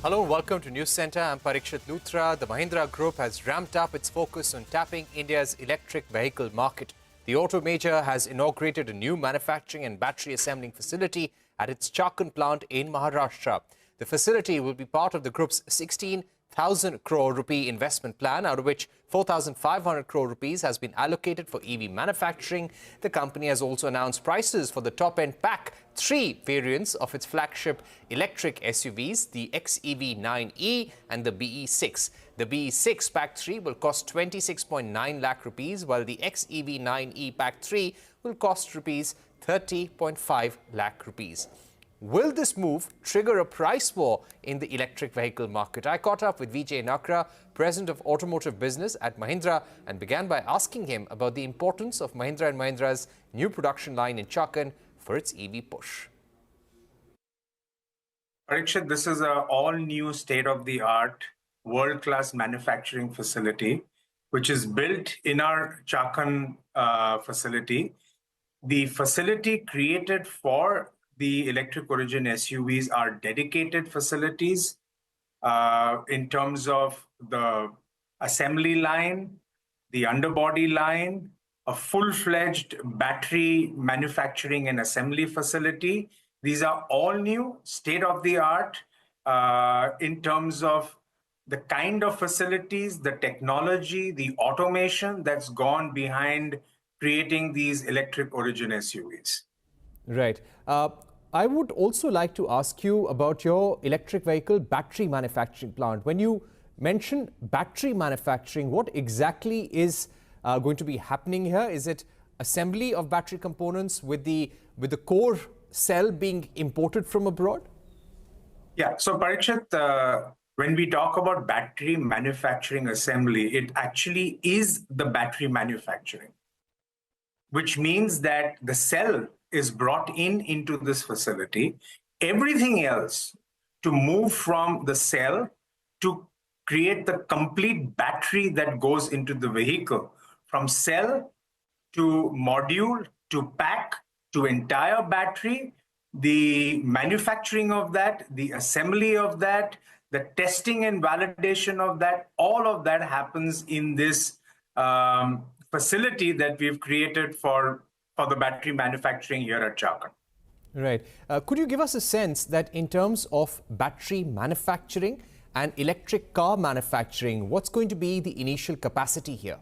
Hello, welcome to News Centre. I'm Parikshit Luthra. The Mahindra Group has ramped up its focus on tapping India's electric vehicle market. The auto major has inaugurated a new manufacturing and battery assembling facility at its Chakan plant in Maharashtra. The facility will be part of the group's 16,000 crore rupee investment plan, out of which 4,500 crore rupees has been allocated for EV manufacturing. The company has also announced prices for the top-end Pack 3 variants of its flagship electric SUVs, the XEV 9E and the BE6. The BE6 Pack 3 will cost 26.9 lakh rupees, while the XEV 9E Pack 3 will cost rupees 30.5 lakh rupees. Will this move trigger a price war in the electric vehicle market? I caught up with Vijay Nakra, President of Automotive Business at Mahindra, and began by asking him about the importance of Mahindra and Mahindra's new production line in Chakan for its EV push. Parikshit, this is an all-new state-of-the-art, world-class manufacturing facility, which is built in our Chakan facility. The facility created for the electric origin SUVs are dedicated facilities in terms of the assembly line, the underbody line, a full-fledged battery manufacturing and assembly facility. These are all new, state-of-the-art in terms of the kind of facilities, the technology, the automation that's gone behind creating these electric origin SUVs. Right. I would also like to ask you about your electric vehicle battery manufacturing plant. When you mention battery manufacturing, what exactly is going to be happening here? Is it assembly of battery components with the core cell being imported from abroad? Yeah. So Parikshit, when we talk about battery manufacturing assembly, it actually is the battery manufacturing, which means that the cell is brought into this facility. Everything else to move from the cell to create the complete battery that goes into the vehicle, from cell to module to pack to entire battery, the manufacturing of that, the assembly of that, the testing and validation of that, all of that happens in this facility that we've created for the battery manufacturing here at Chakan. Right. Could you give us a sense that in terms of battery manufacturing and electric car manufacturing, what's going to be the initial capacity here?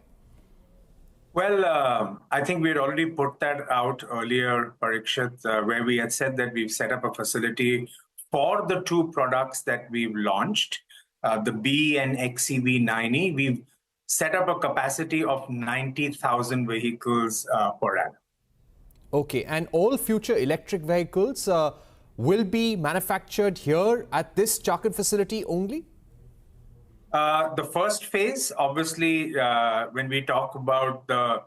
Well, I think we had already put that out earlier, Parikshit, where we had said that we've set up a facility for the two products that we've launched, the B and XEV 9E. We've set up a capacity of 90,000 vehicles per annum. Okay, and all future electric vehicles will be manufactured here at this Chakan facility only? The first phase, obviously, when we talk about the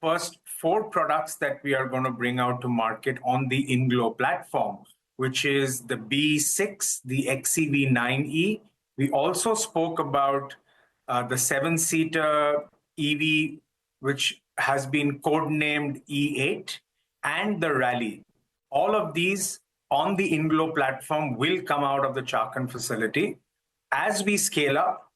first 4 products that we are going to bring out to market on the INGLO platform, which is the B6, the XEV 9E. We also spoke about the 7-seater EV, which has been codenamed E8, and the Rally. All of these on the INGLO platform will come out of the Chakan facility. As we scale up,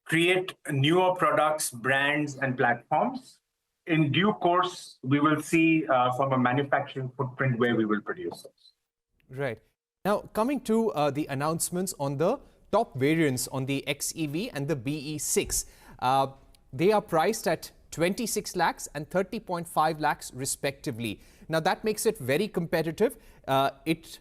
create newer products, brands, and platforms, in due course, we will see from a manufacturing footprint where we will produce those. Right. Now, coming to the announcements on the top variants on the XEV and the BE6, they are priced at 26 lakhs and 30.5 lakhs respectively. Now, that makes it very competitive. It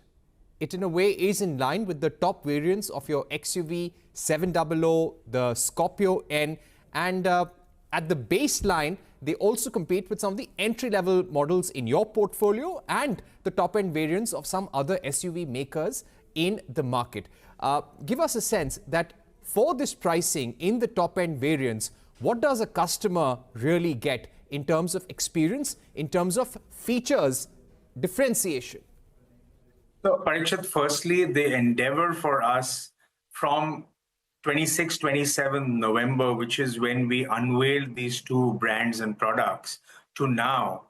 in a way is in line with the top variants of your XUV 700, the Scorpio N, and at the baseline, they also compete with some of the entry-level models in your portfolio and the top-end variants of some other SUV makers in the market. Give us a sense that for this pricing in the top-end variants, what does a customer really get in terms of experience, in terms of features, differentiation? So, Parikshit, firstly, the endeavor for us from 26-27 November, which is when we unveiled these two brands and products, to now,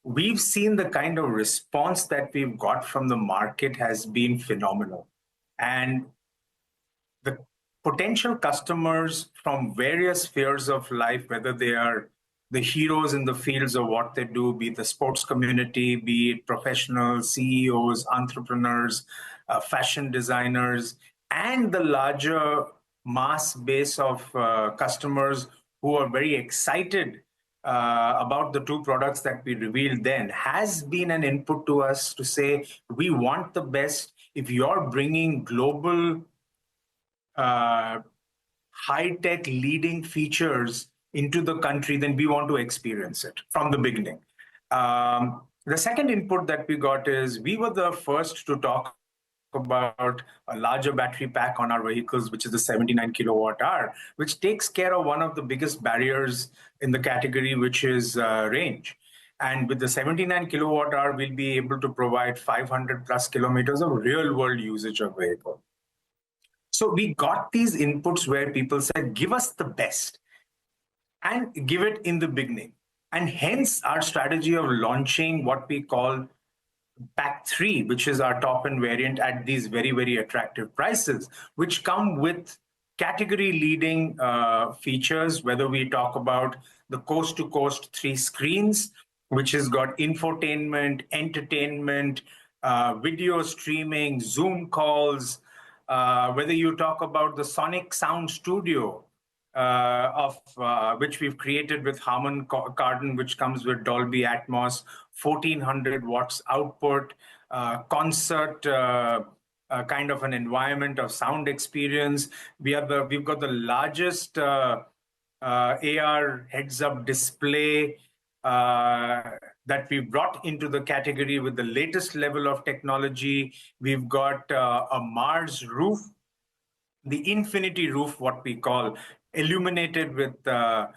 we've seen the kind of response that we've got from the market has been phenomenal. And the potential customers from various spheres of life, whether they are the heroes in the fields of what they do, be it the sports community, be it professionals, CEOs, entrepreneurs, fashion designers, and the larger mass base of customers who are very excited about the two products that we revealed then, has been an input to us to say, we want the best. If you're bringing global high-tech leading features into the country, then we want to experience it from the beginning. The second input that we got is we were the first to talk about a larger battery pack on our vehicles, which is the 79 kilowatt hour, which takes care of one of the biggest barriers in the category, which is range. And with the 79 kilowatt hour, we'll be able to provide 500 plus kilometers of real world usage of vehicle. So we got these inputs where people said, give us the best and give it in the beginning. And hence our strategy of launching what we call Pack 3, which is our top end variant at these very, very attractive prices, which come with category leading features, whether we talk about the coast to coast 3 screens, which has got infotainment, entertainment, video streaming, Zoom calls, whether you talk about the Sonic Sound Studio, which we've created with Harman Kardon, which comes with Dolby Atmos, 1400 watts output, concert kind of an environment of sound experience. We've got the largest AR heads-up display that we brought into the category with the latest level of technology. We've got a Mars roof, the infinity roof, what we call, illuminated with the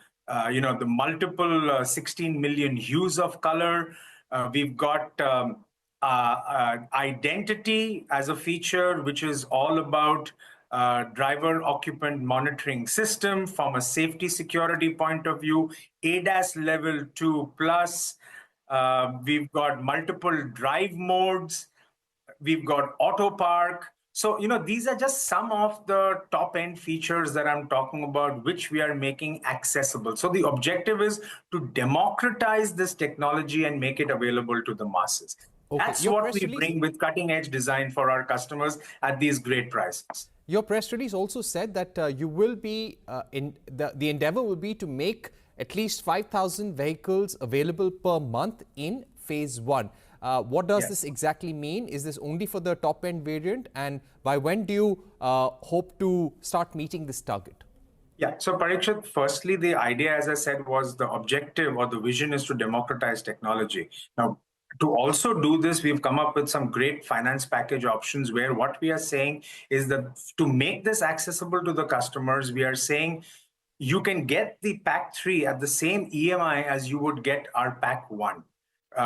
multiple 16 million hues of color. We've got identity as a feature, which is all about driver occupant monitoring system from a safety security point of view, ADAS level 2 plus. We've got multiple drive modes. We've got auto park. So, these are just some of the top end features that I'm talking about, which we are making accessible. So the objective is to democratize this technology and make it available to the masses. Okay. That's what we bring with cutting edge design for our customers at these great prices. Your press release also said that you will be, the endeavor will be to make at least 5,000 vehicles available per month in phase 1. What does this exactly mean? Is this only for the top end variant? And by when do you hope to start meeting this target? Yeah, so Parikshit, firstly, the idea, as I said, was the objective or the vision is to democratize technology. Now, to also do this, we've come up with some great finance package options where what we are saying is that to make this accessible to the customers, we are saying you can get the Pack 3 at the same EMI as you would get our Pack 1.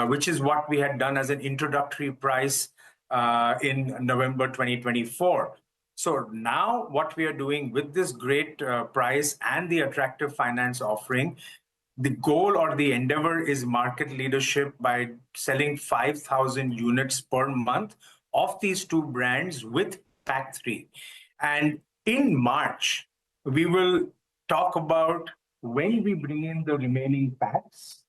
Which is what we had done as an introductory price in November 2024. So now what we are doing with this great price and the attractive finance offering, the goal or the endeavor is market leadership by selling 5,000 units per month of these two brands with Pack 3. And in March, we will talk about when we bring in the remaining packs,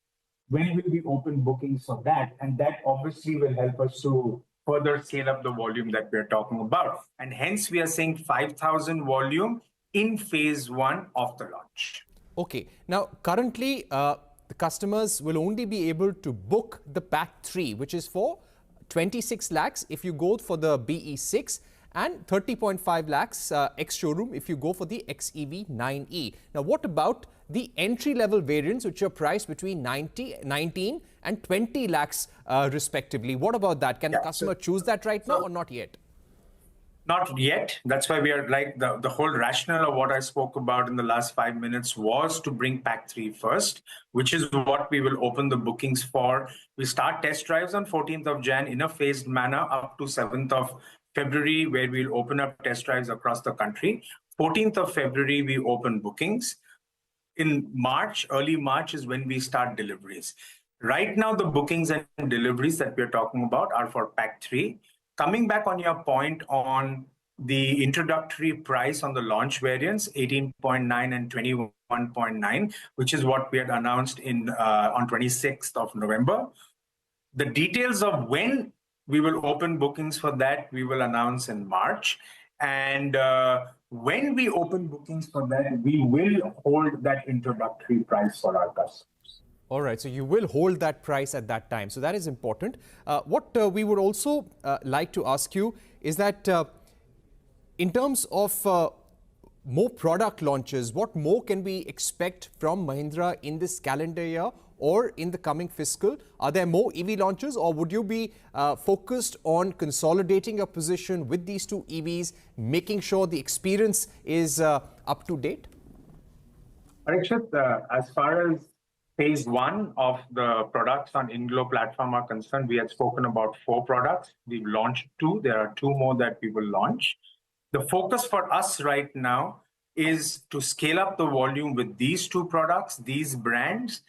when will we open bookings for that? And that obviously will help us to further scale up the volume that we're talking about. And hence we are saying 5,000 volume in phase 1 of the launch. Okay. Now, currently, the customers will only be able to book the Pack 3, which is for 26 lakhs if you go for the BE6 and 30.5 lakhs ex-showroom if you go for the XEV 9e. Now, what about the entry-level variants, which are priced between 19 and 20 lakhs respectively? What about that? Can the customer choose that right now or not yet? Not yet. That's why we are like the whole rationale of what I spoke about in the last 5 minutes was to bring Pack 3 first, which is what we will open the bookings for. We start test drives on 14th of Jan in a phased manner up to 7th of February, where we'll open up test drives across the country. 14th of February, we open bookings. In March, early March is when we start deliveries. Right now, the bookings and deliveries that we're talking about are for Pack 3. Coming back on your point on the introductory price on the launch variants, 18.9 and 21.9, which is what we had announced on 26th of November. The details of when we will open bookings for that, we will announce in March. And when we open bookings for that, we will hold that introductory price for our customers. All right, so you will hold that price at that time. So that is important. What we would also like to ask you is that in terms of more product launches, what more can we expect from Mahindra in this calendar year or in the coming fiscal? Are there more EV launches, or would you be focused on consolidating your position with these two EVs, making sure the experience is up to date? Parikshit, as far as phase one of the products on InGlow platform are concerned, we had spoken about 4 products. We've launched 2. There are 2 more that we will launch. The focus for us right now is to scale up the volume with these 2 products, these brands,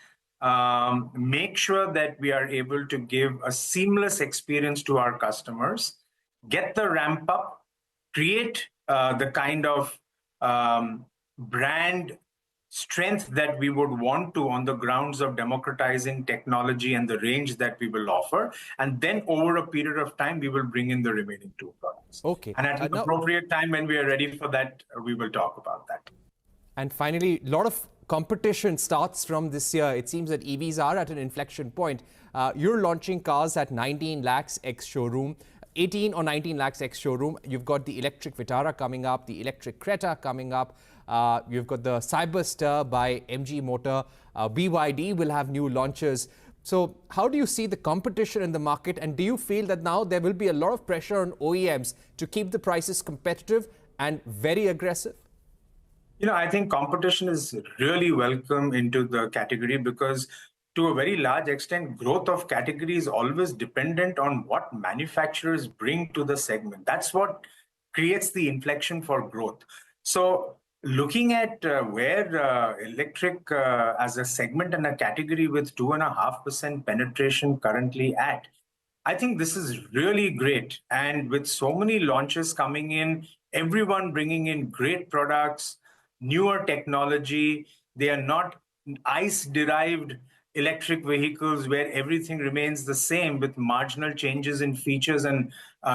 make sure that we are able to give a seamless experience to our customers, get the ramp up, create the kind of brand strength that we would want to on the grounds of democratizing technology and the range that we will offer. And then over a period of time, we will bring in the remaining 2 products. Okay. And at an appropriate time when we are ready for that, we will talk about that. And finally, a lot of competition starts from this year. It seems that EVs are at an inflection point. You're launching cars at 19 lakhs ex-showroom. 18 or 19 lakhs ex-showroom. You've got the electric Vitara coming up, the electric Creta coming up. You've got the Cyberster by MG Motor. BYD will have new launches. So how do you see the competition in the market, and do you feel that now there will be a lot of pressure on OEMs to keep the prices competitive and very aggressive? You know, I think competition is really welcome into the category because to a very large extent, growth of category is always dependent on what manufacturers bring to the segment. That's what creates the inflection for growth. So looking at where electric as a segment and a category with 2.5% penetration currently at, I think this is really great. And with so many launches coming in, everyone bringing in great products, newer technology, they are not ICE-derived electric vehicles where everything remains the same with marginal changes in features and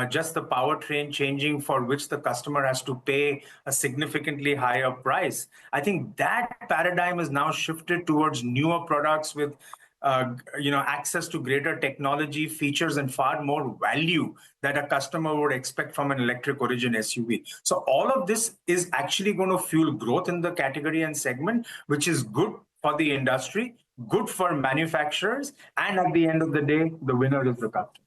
just the powertrain changing for which the customer has to pay a significantly higher price. I think that paradigm is now shifted towards newer products with access to greater technology, features, and far more value that a customer would expect from an electric origin SUV. So all of this is actually going to fuel growth in the category and segment, which is good for the industry, good for manufacturers, and at the end of the day, the winner is the customer.